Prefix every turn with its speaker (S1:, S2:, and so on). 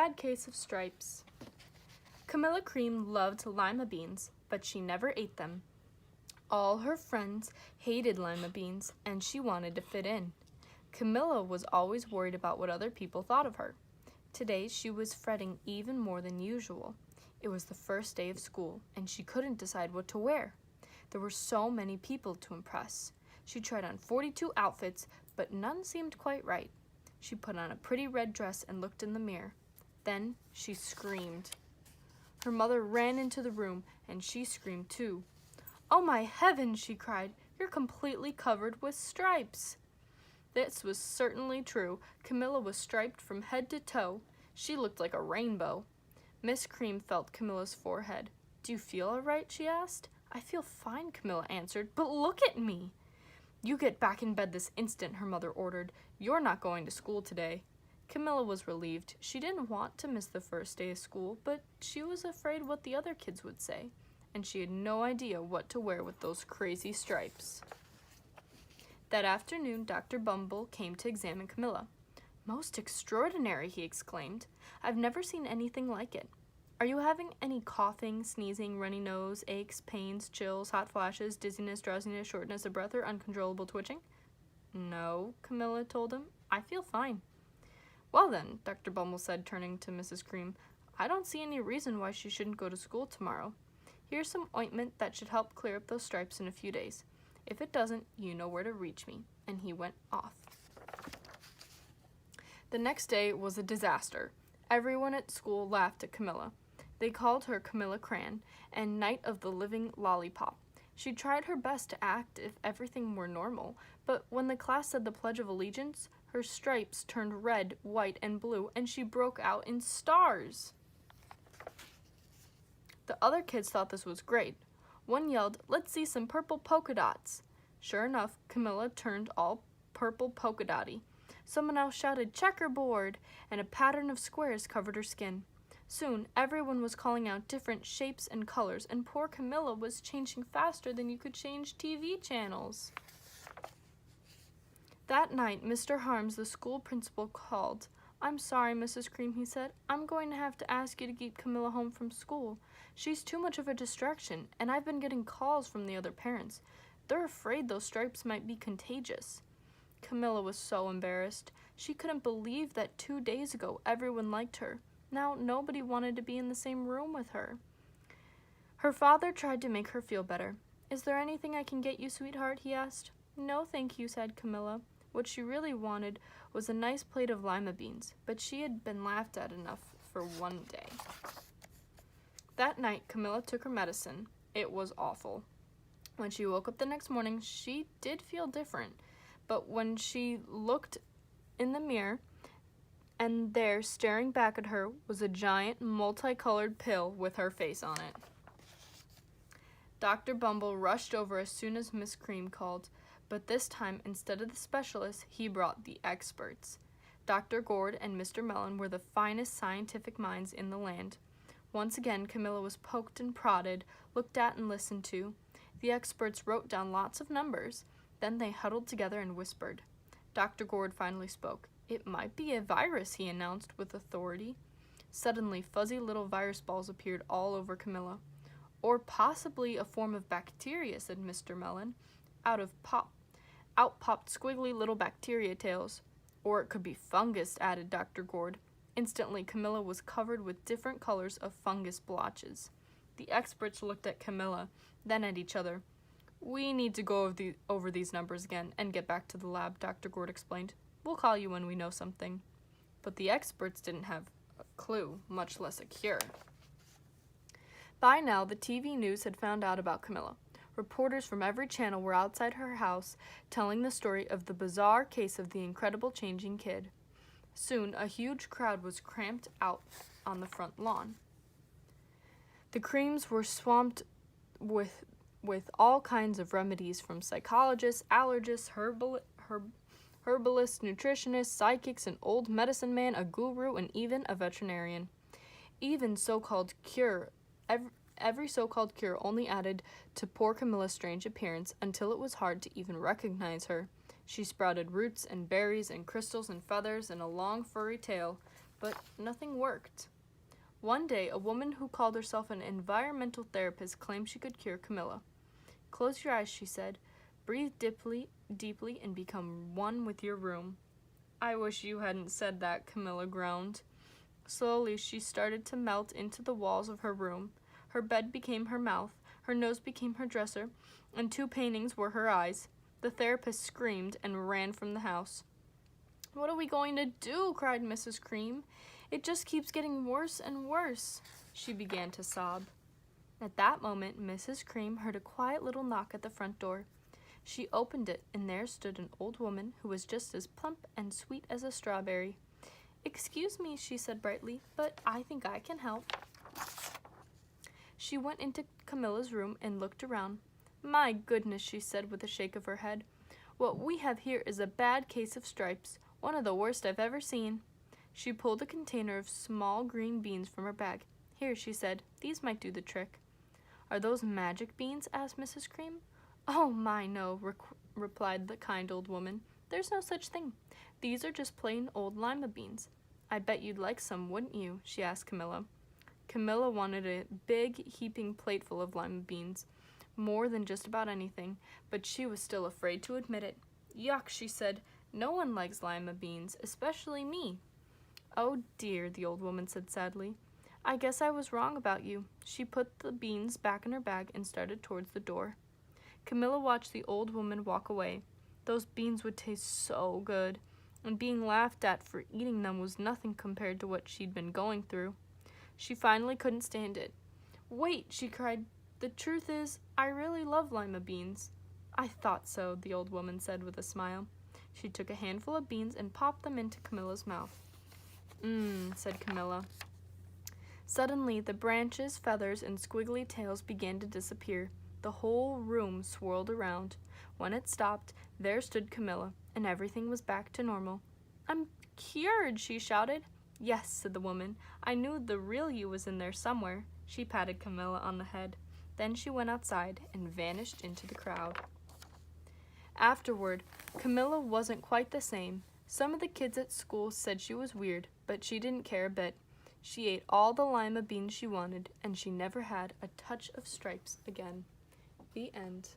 S1: bad case of stripes. Camilla Cream loved lima beans, but she never ate them. All her friends hated lima beans, and she wanted to fit in. Camilla was always worried about what other people thought of her. Today she was fretting even more than usual. It was the first day of school, and she couldn't decide what to wear. There were so many people to impress. She tried on 42 outfits, but none seemed quite right. She put on a pretty red dress and looked in the mirror. Then she screamed. Her mother ran into the room, and she screamed too. "Oh my heavens," she cried, "you're completely covered with stripes." This was certainly true. Camilla was striped from head to toe. She looked like a rainbow. Miss Cream felt Camilla's forehead. "Do you feel all right?" she asked. "I feel fine," Camilla answered, "but look at me." "You get back in bed this instant," her mother ordered. "You're not going to school today." Camilla was relieved. She didn't want to miss the first day of school, but she was afraid what the other kids would say, and she had no idea what to wear with those crazy stripes. That afternoon, Dr. Bumble came to examine Camilla. "Most extraordinary," he exclaimed. "I've never seen anything like it. Are you having any coughing, sneezing, runny nose, aches, pains, chills, hot flashes, dizziness, drowsiness, shortness of breath, or uncontrollable twitching?" "No," Camilla told him. "I feel fine." "Well then," Dr. Bumble said, turning to Mrs. Cream, "I don't see any reason why she shouldn't go to school tomorrow. Here's some ointment that should help clear up those stripes in a few days. If it doesn't, you know where to reach me." And he went off. The next day was a disaster. Everyone at school laughed at Camilla. They called her Camilla Cran and Knight of the Living Lollipop. She tried her best to act if everything were normal, but when the class said the Pledge of Allegiance, her stripes turned red, white, and blue, and she broke out in stars. The other kids thought this was great. One yelled, "Let's see some purple polka dots." Sure enough, Camilla turned all purple polka dotty. Someone else shouted, "Checkerboard," and a pattern of squares covered her skin. Soon, everyone was calling out different shapes and colors, and poor Camilla was changing faster than you could change TV channels. That night, Mr. Harms, the school principal, called. "I'm sorry, Mrs. Cream," he said. "I'm going to have to ask you to keep Camilla home from school. She's too much of a distraction, and I've been getting calls from the other parents. They're afraid those stripes might be contagious." Camilla was so embarrassed. She couldn't believe that 2 days ago everyone liked her. Now nobody wanted to be in the same room with her. Her father tried to make her feel better. "Is there anything I can get you, sweetheart?" he asked. "No, thank you," said Camilla. What she really wanted was a nice plate of lima beans, but she had been laughed at enough for one day. That night, Camilla took her medicine. It was awful. When she woke up the next morning, she did feel different, but when she looked in the mirror, and there, staring back at her, was a giant, multicolored pill with her face on it. Dr. Bumble rushed over as soon as Miss Cream called, but this time, instead of the specialists, he brought the experts. Dr. Gord and Mr. Mellon were the finest scientific minds in the land. Once again, Camilla was poked and prodded, looked at and listened to. The experts wrote down lots of numbers. Then they huddled together and whispered. Dr. Gord finally spoke. "It might be a virus," he announced with authority. Suddenly, fuzzy little virus balls appeared all over Camilla. "Or possibly a form of bacteria," said Mr. Mellon. Out popped squiggly little bacteria tails. "Or it could be fungus," added Dr. Gord. Instantly, Camilla was covered with different colors of fungus blotches. The experts looked at Camilla, then at each other. "We need to go over these numbers again and get back to the lab," Dr. Gord explained. "We'll call you when we know something." But the experts didn't have a clue, much less a cure. By now, the TV news had found out about Camilla. Reporters from every channel were outside her house telling the story of the bizarre case of the incredible changing kid. Soon, a huge crowd was cramped out on the front lawn. The Creams were swamped with all kinds of remedies from psychologists, allergists, herbalists, nutritionists, psychics, an old medicine man, a guru, and even a veterinarian. Every so-called cure only added to poor Camilla's strange appearance until it was hard to even recognize her. She sprouted roots and berries and crystals and feathers and a long furry tail. but nothing worked. One day, a woman who called herself an environmental therapist claimed she could cure Camilla. "Close your eyes," she said. "Breathe deeply, and become one with your room." "I wish you hadn't said that," Camilla groaned. Slowly, she started to melt into the walls of her room. Her bed became her mouth, her nose became her dresser, and 2 paintings were her eyes. The therapist screamed and ran from the house. "What are we going to do?" cried Mrs. Cream. "It just keeps getting worse and worse." She began to sob. At that moment, Mrs. Cream heard a quiet little knock at the front door. She opened it, and there stood an old woman who was just as plump and sweet as a strawberry. "Excuse me," she said brightly, "but I think I can help." She went into Camilla's room and looked around. "My goodness," she said with a shake of her head. "What we have here is a bad case of stripes, one of the worst I've ever seen." She pulled a container of small green beans from her bag. "Here," she said, "these might do the trick." "Are those magic beans?" asked Mrs. Cream. "Oh my, no," replied the kind old woman. "There's no such thing. These are just plain old lima beans. I bet you'd like some, wouldn't you?" she asked Camilla. Camilla wanted a big, heaping plateful of lima beans, more than just about anything, but she was still afraid to admit it. "Yuck," she said. "No one likes lima beans, especially me." "Oh dear," the old woman said sadly. "I guess I was wrong about you." She put the beans back in her bag and started towards the door. Camilla watched the old woman walk away. Those beans would taste so good, and being laughed at for eating them was nothing compared to what she'd been going through. She finally couldn't stand it. "Wait," she cried. "The truth is, I really love lima beans." "I thought so," the old woman said with a smile. She took a handful of beans and popped them into Camilla's mouth. "Mmm," said Camilla. Suddenly, the branches, feathers, and squiggly tails began to disappear. The whole room swirled around. When it stopped, there stood Camilla, and everything was back to normal. "I'm cured!" she shouted. "Yes," said the woman. "I knew the real you was in there somewhere." She patted Camilla on the head. Then she went outside and vanished into the crowd. Afterward, Camilla wasn't quite the same. Some of the kids at school said she was weird, but she didn't care a bit. She ate all the lima beans she wanted, and she never had a touch of stripes again. The end.